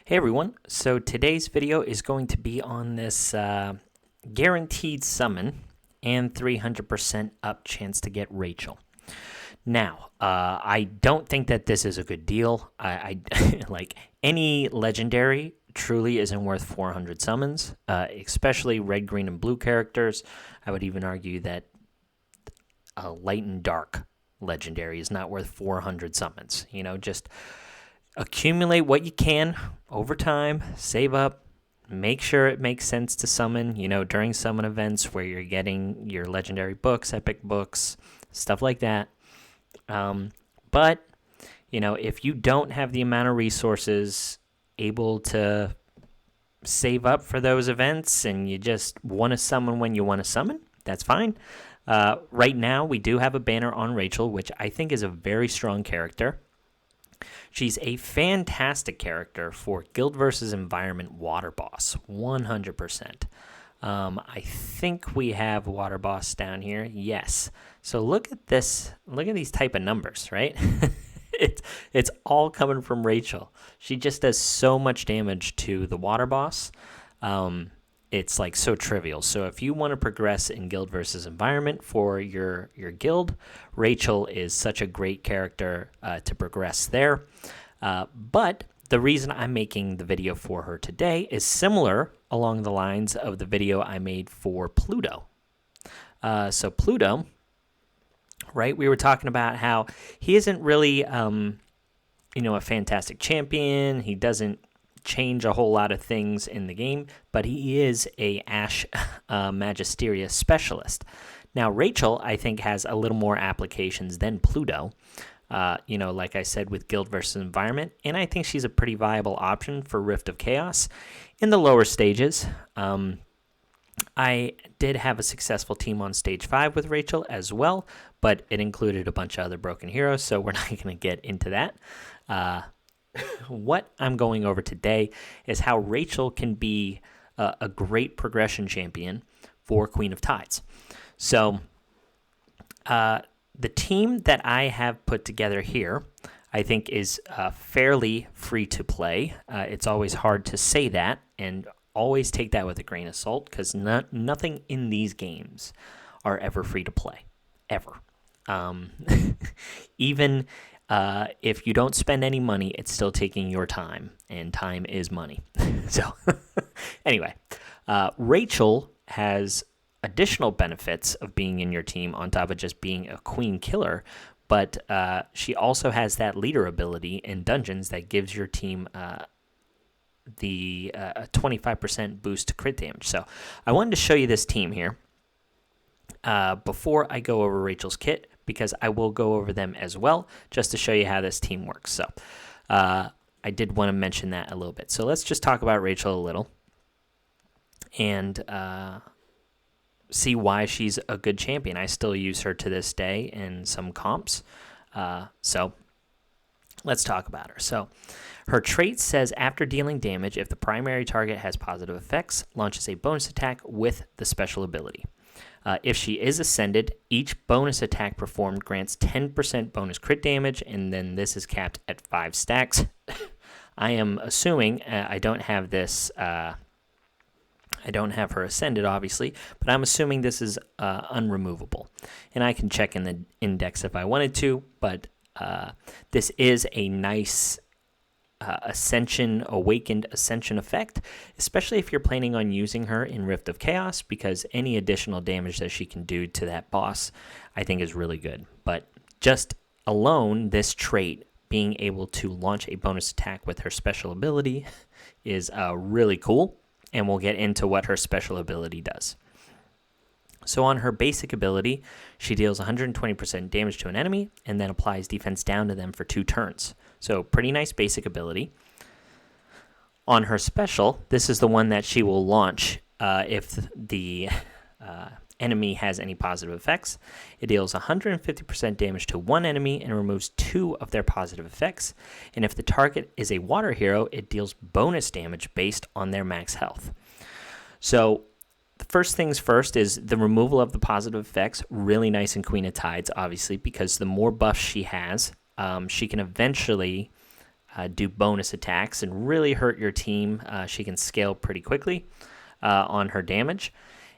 Hey everyone, so today's video is going to be on this guaranteed summon and 300% up chance to get Rachel. Now, I don't think that this is a good deal. I like any legendary truly isn't worth 400 summons, especially red, green, and blue characters. I would even argue that a light and dark legendary is not worth 400 summons. You know, just accumulate what you can over time, save up, make sure it makes sense to summon, during summon events where you're getting your legendary books, epic books, stuff like that. But, if you don't have the amount of resources able to save up for those events and you just want to summon when you want to summon, that's fine. Right now, we do have a banner on Rachel, which I think is a very strong character. She's a fantastic character for Guild versus Environment Water Boss, 100%. I think we have Water Boss down here. Yes. So look at this. Look at these type of numbers, right? It's all coming from Rachel. She just does so much damage to the Water Boss. It's like so trivial. So if you want to progress in Guild versus Environment for your guild, Rachel is such a great character to progress there. But the reason I'm making the video for her today is similar along the lines of the video I made for Pluto. So Pluto, right, we were talking about how he isn't really, a fantastic champion. He doesn't change a whole lot of things in the game, but he is a Ash Magisteria specialist. Now, Rachel, I think, has a little more applications than Pluto, like I said, with Guild versus Environment, and I think she's a pretty viable option for Rift of Chaos in the lower stages. I did have a successful team on Stage 5 with Rachel as well, but it included a bunch of other broken heroes, so we're not going to get into that. What I'm going over today is how Rachel can be a great progression champion for Queen of Tides. So the team that I have put together here, I think, is fairly free to play. It's always hard to say that, and always take that with a grain of salt, because nothing in these games are ever free to play, ever. Even if you don't spend any money, it's still taking your time, and time is money. So anyway, Rachel has additional benefits of being in your team on top of just being a queen killer, but she also has that leader ability in dungeons that gives your team the 25% boost to crit damage. So I wanted to show you this team here before I go over Rachel's kit, because I will go over them as well, just to show you how this team works. So I did want to mention that a little bit. So let's just talk about Rachel a little and see why she's a good champion. I still use her to this day in some comps. So let's talk about her. So her trait says, after dealing damage, if the primary target has positive effects, launches a bonus attack with the special ability. If she is ascended, each bonus attack performed grants 10% bonus crit damage, and then this is capped at 5 stacks. I am assuming, I don't have this, I don't have her ascended, obviously, but I'm assuming this is unremovable. And I can check in the index if I wanted to, but this is a nice awakened ascension effect, especially if you're planning on using her in Rift of Chaos, because any additional damage that she can do to that boss, I think, is really good. But just alone, this trait, being able to launch a bonus attack with her special ability, is really cool, and we'll get into what her special ability does. So on her basic ability, she deals 120% damage to an enemy and then applies defense down to them for 2 turns. So pretty nice basic ability. On her special, this is the one that she will launch if the enemy has any positive effects. It deals 150% damage to one enemy and removes 2 of their positive effects. And if the target is a water hero, it deals bonus damage based on their max health. So the first things first is the removal of the positive effects. Really nice in Queen of Tides, obviously, because the more buffs she has, she can eventually do bonus attacks and really hurt your team. She can scale pretty quickly on her damage.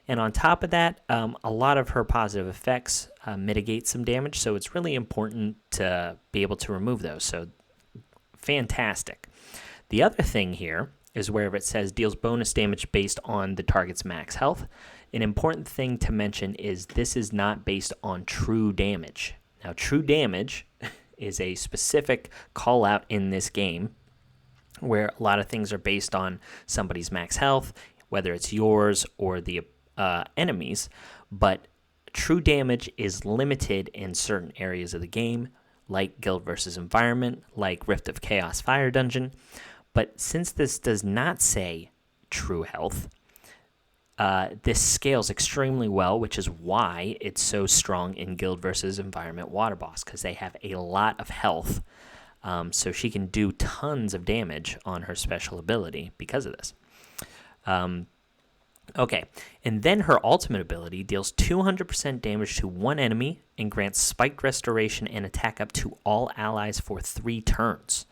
And on top of that, a lot of her positive effects mitigate some damage, so it's really important to be able to remove those. So fantastic. The other thing here is where it says deals bonus damage based on the target's max health. An important thing to mention is this is not based on true damage. Now, true damage is a specific call out in this game where a lot of things are based on somebody's max health, whether it's yours or the enemies, but true damage is limited in certain areas of the game, like Guild versus Environment, like Rift of Chaos Fire Dungeon. But since this does not say true health, this scales extremely well, which is why it's so strong in Guild versus Environment Water Boss, because they have a lot of health, so she can do tons of damage on her special ability because of this. Okay, and then her ultimate ability deals 200% damage to one enemy and grants spiked restoration and attack up to all allies for 3 turns.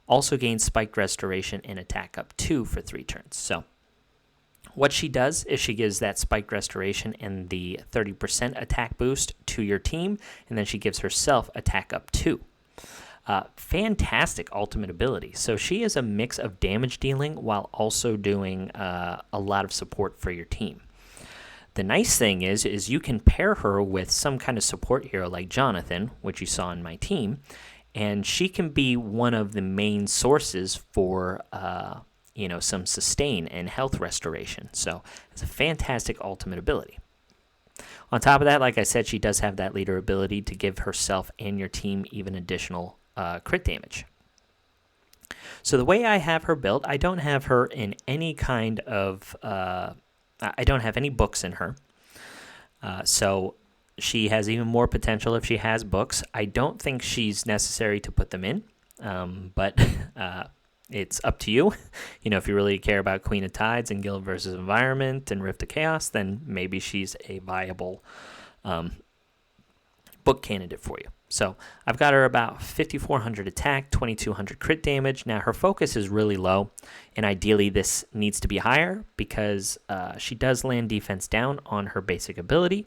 Also gains spiked restoration and attack up 2 for 3 turns. So what she does is she gives that spiked restoration and the 30% attack boost to your team, and then she gives herself attack up 2. Fantastic ultimate ability. So she is a mix of damage dealing while also doing a lot of support for your team. The nice thing is you can pair her with some kind of support hero like Jonathan, which you saw in my team, and she can be one of the main sources for some sustain and health restoration. So it's a fantastic ultimate ability. On top of that, like I said, she does have that leader ability to give herself and your team even additional crit damage. So the way I have her built, I don't have her in any kind of, I don't have any books in her. So she has even more potential if she has books. I don't think she's necessary to put them in, but it's up to you. If you really care about Queen of Tides and Guild versus Environment and Rift of Chaos, then maybe she's a viable book candidate for you. So I've got her about 5,400 attack, 2,200 crit damage. Now her focus is really low, and ideally this needs to be higher because she does land defense down on her basic ability,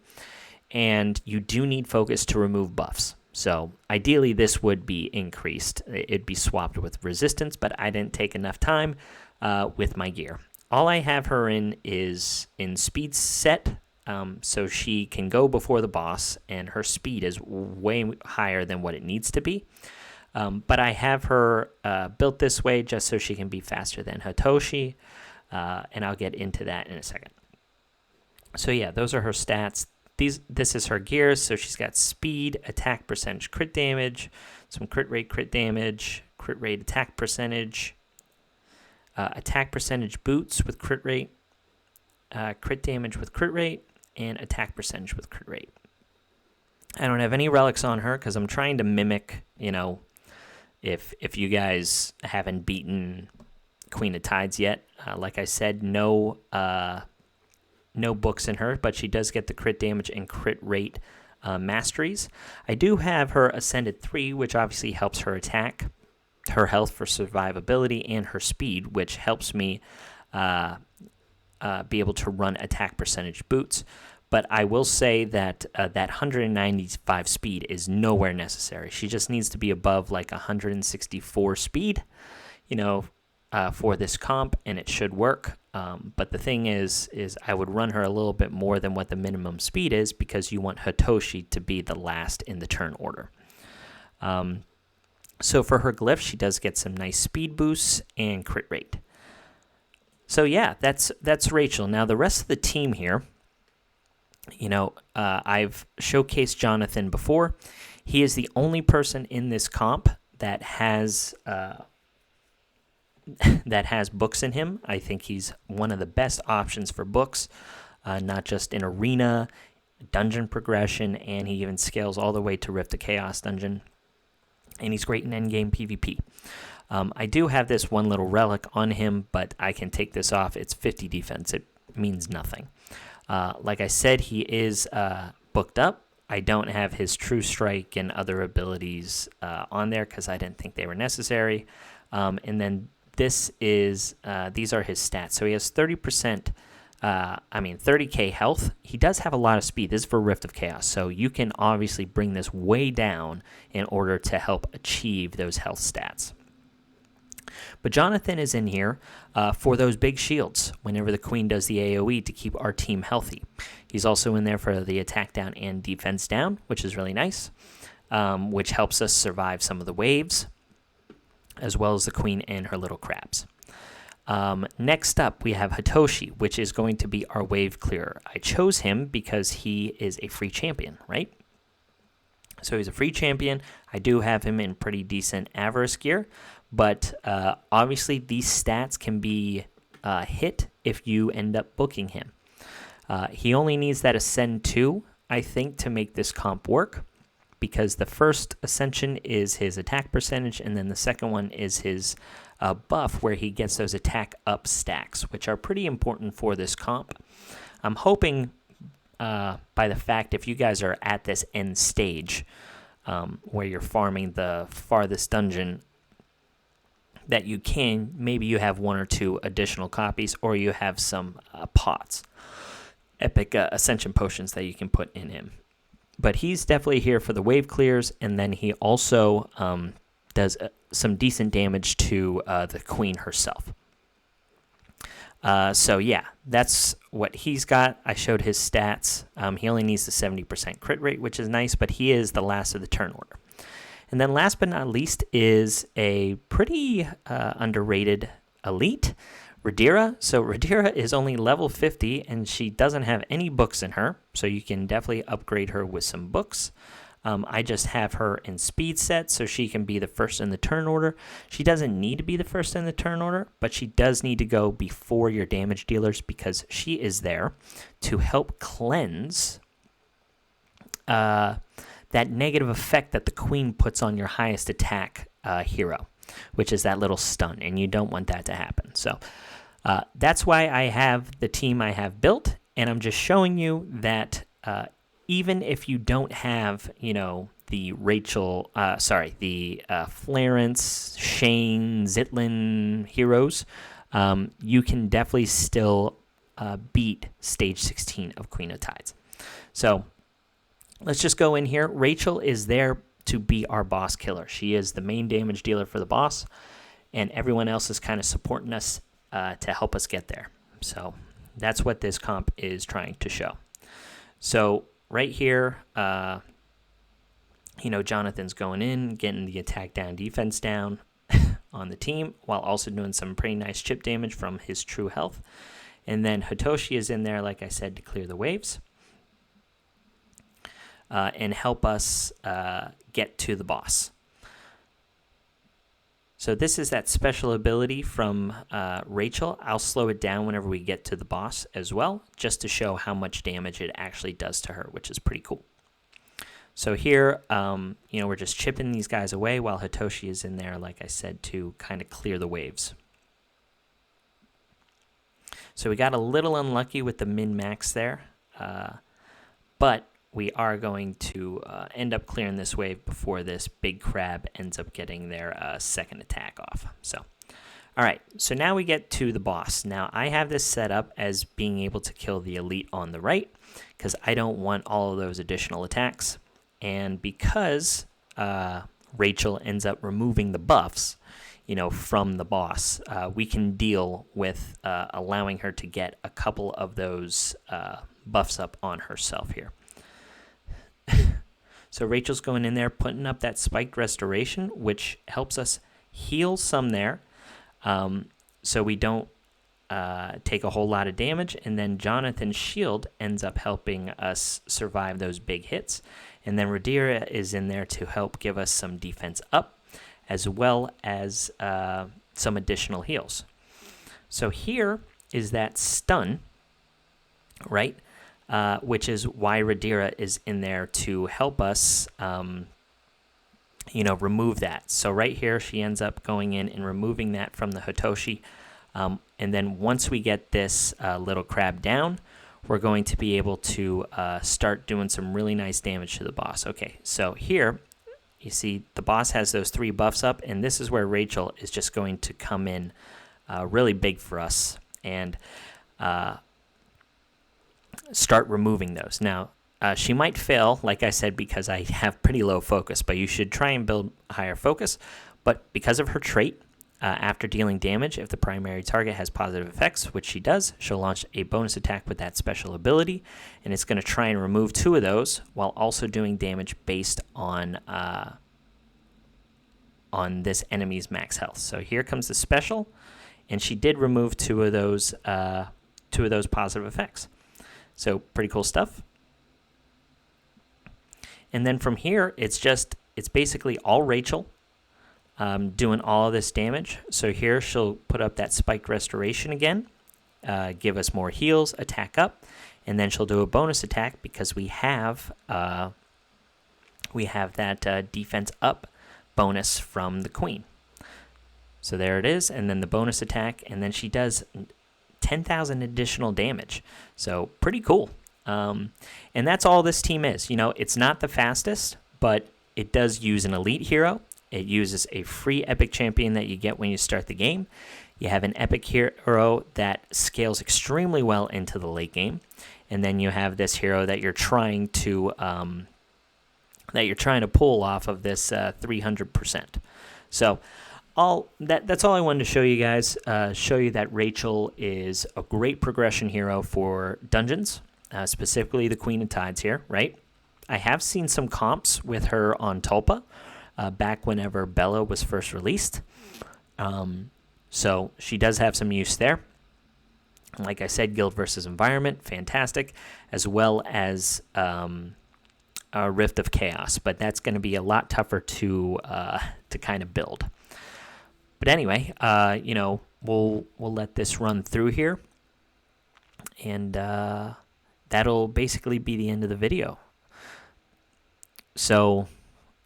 and you do need focus to remove buffs. So ideally this would be increased. It'd be swapped with resistance, but I didn't take enough time with my gear. All I have her in is in speed set, so she can go before the boss, and her speed is way higher than what it needs to be. But I have her built this way just so she can be faster than Hitoshi, and I'll get into that in a second. So yeah, those are her stats. This is her gear, so she's got speed, attack percentage, crit damage, some crit damage, crit rate, attack percentage boots with crit rate, crit damage with crit rate, and attack percentage with crit rate. I don't have any relics on her because I'm trying to mimic, if you guys haven't beaten Queen of Tides yet. Like I said, no books in her, but she does get the crit damage and crit rate masteries. I do have her Ascended 3, which obviously helps her attack, her health for survivability, and her speed, which helps me be able to run attack percentage boots. But I will say that that 195 speed is nowhere necessary. She just needs to be above like 164 speed, for this comp, and it should work. But the thing is I would run her a little bit more than what the minimum speed is because you want Hitoshi to be the last in the turn order. So for her glyph, she does get some nice speed boosts and crit rate. So yeah, that's Rachel. Now the rest of the team here, I've showcased Jonathan before. He is the only person in this comp that has books in him. I think he's one of the best options for books, not just in arena, dungeon progression, and he even scales all the way to Rift of Chaos dungeon. And he's great in endgame PvP. I do have this one little relic on him, but I can take this off. It's 50 defense. It means nothing. Like I said, he is booked up. I don't have his True Strike and other abilities on there because I didn't think they were necessary. And then this is these are his stats. So he has 30%. 30k health. He does have a lot of speed. This is for Rift of Chaos, so you can obviously bring this way down in order to help achieve those health stats. But Jonathan is in here for those big shields whenever the Queen does the AoE to keep our team healthy. He's also in there for the attack down and defense down, which is really nice, which helps us survive some of the waves, as well as the Queen and her little crabs. Next up, we have Hitoshi, which is going to be our wave clearer. I chose him because he is a free champion, right? So he's a free champion. I do have him in pretty decent Avarice gear, but obviously these stats can be hit if you end up booking him. He only needs that Ascend 2, I think, to make this comp work, because the first Ascension is his attack percentage, and then the second one is his buff, where he gets those attack up stacks, which are pretty important for this comp. I'm hoping by the fact, if you guys are at this end stage where you're farming the farthest dungeon, that you can, maybe you have 1 or 2 additional copies, or you have some pots, epic ascension potions that you can put in him. But he's definitely here for the wave clears, and then he also does some decent damage to the Queen herself. So yeah, that's what he's got. I showed his stats. He only needs the 70% crit rate, which is nice, but he is the last of the turn order. And then last but not least is a pretty underrated elite, Rhaedyra. So Rhaedyra is only level 50, and she doesn't have any books in her, so you can definitely upgrade her with some books. I just have her in speed set, so she can be the first in the turn order. She doesn't need to be the first in the turn order, but she does need to go before your damage dealers, because she is there to help cleanse that negative effect that the Queen puts on your highest attack hero, which is that little stun, and you don't want that to happen. So that's why I have the team I have built, and I'm just showing you that even if you don't have, the Clarence, Shane, Zitlin heroes, you can definitely still beat Stage 16 of Queen of Tides. So let's just go in here. Rachel is there to be our boss killer. She is the main damage dealer for the boss, and everyone else is kind of supporting us to help us get there. So that's what this comp is trying to show. So right here, Jonathan's going in, getting the attack down, defense down on the team, while also doing some pretty nice chip damage from his true health. And then Hitoshi is in there, like I said, to clear the waves and help us get to the boss. So this is that special ability from Rachel. I'll slow it down whenever we get to the boss as well, just to show how much damage it actually does to her, which is pretty cool. So here, we're just chipping these guys away while Hitoshi is in there, like I said, to kind of clear the waves. So we got a little unlucky with the min-max there, but we are going to end up clearing this wave before this big crab ends up getting their second attack off. So, all right, so now we get to the boss. Now, I have this set up as being able to kill the elite on the right, because I don't want all of those additional attacks. And because Rachel ends up removing the buffs, from the boss, we can deal with allowing her to get a couple of those buffs up on herself here. So Rachel's going in there, putting up that spiked restoration, which helps us heal some there, so we don't take a whole lot of damage. And then Jonathan's shield ends up helping us survive those big hits. And then Rhaedyra is in there to help give us some defense up, as well as some additional heals. So here is that stun, right? Which is why Rhaedyra is in there to help us, remove that. So right here, she ends up going in and removing that from the Hitoshi. And then once we get this little crab down, we're going to be able to start doing some really nice damage to the boss. Okay, so here, you see the boss has those 3 buffs up, and this is where Rachel is just going to come in really big for us and start removing those. Now, she might fail, like I said, because I have pretty low focus, but you should try and build higher focus. But because of her trait, after dealing damage, if the primary target has positive effects, which she does, she'll launch a bonus attack with that special ability, and it's going to try and remove 2 of those while also doing damage based on this enemy's max health. So here comes the special, and she did remove 2 of those positive effects. So pretty cool stuff. And then from here, it's basically all Rachel. Doing all of this damage. So here she'll put up that spiked restoration again, give us more heals, attack up, and then she'll do a bonus attack because we have that defense up bonus from the queen. So there it is, and then the bonus attack, and then she does 10,000 additional damage. So pretty cool. And that's all this team is. You know, it's not the fastest, but it does use an elite hero. It uses a free epic champion that you get when you start the game. You have an epic hero that scales extremely well into the late game, and then you have this hero that you're trying to pull off of this 300%. So that's all I wanted to show you guys. Show you that Rachel is a great progression hero for dungeons, specifically the Queen of Tides here, right? I have seen some comps with her on Tulpa. Back whenever Bella was first released. So she does have some use there. Like I said, guild versus environment, fantastic, as well as a Rift of Chaos, but that's going to be a lot tougher to kind of build. But anyway, you know, we'll let this run through here, and that'll basically be the end of the video. So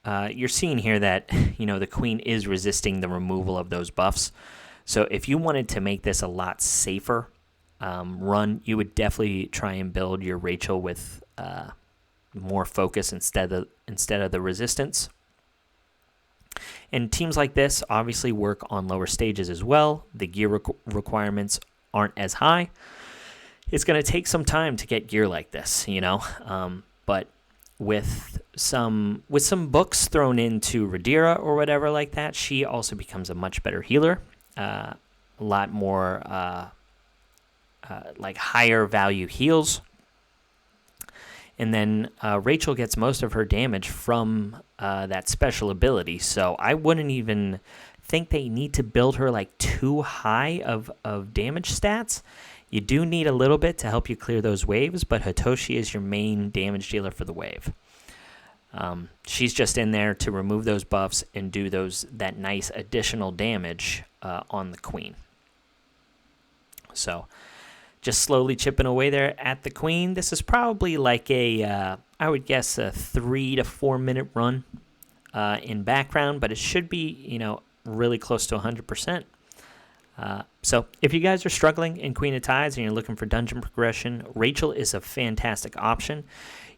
you're seeing here that, you know, the queen is resisting the removal of those buffs. So if you wanted to make this a lot safer run, you would definitely try and build your Rachel with more focus instead of the resistance. And teams like this obviously work on lower stages as well. The gear requirements aren't as high. It's going to take some time to get gear like this, you know, but with some books thrown into Rhaenyra or whatever like that, she also becomes a much better healer, a lot more like higher value heals. And then Rachel gets most of her damage from that special ability, so I wouldn't even think they need to build her like too high of damage stats. You do need a little bit to help you clear those waves, but Hitoshi is your main damage dealer for the wave. She's just in there to remove those buffs and do that nice additional damage on the queen. So just slowly chipping away there at the queen. This is probably like I would guess a 3 to 4 minute run in background, but it should be, you know, really close to 100%. So if you guys are struggling in Queen of Tides and you're looking for dungeon progression, Rachel is a fantastic option.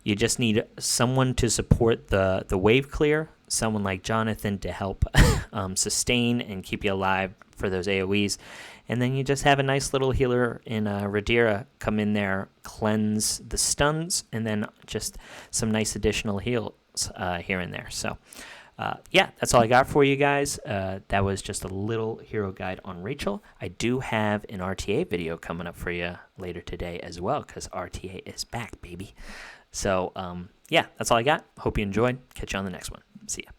You just need someone to support the wave clear, someone like Jonathan to help sustain and keep you alive for those AoEs. And then you just have a nice little healer in Rhaenyra come in there, cleanse the stuns, and then just some nice additional heals here and there. So yeah, that's all I got for you guys. That was just a little hero guide on Rachel. I do have an RTA video coming up for you later today as well, because RTA is back, baby. So yeah, that's all I got. Hope you enjoyed. Catch you on the next one. See ya.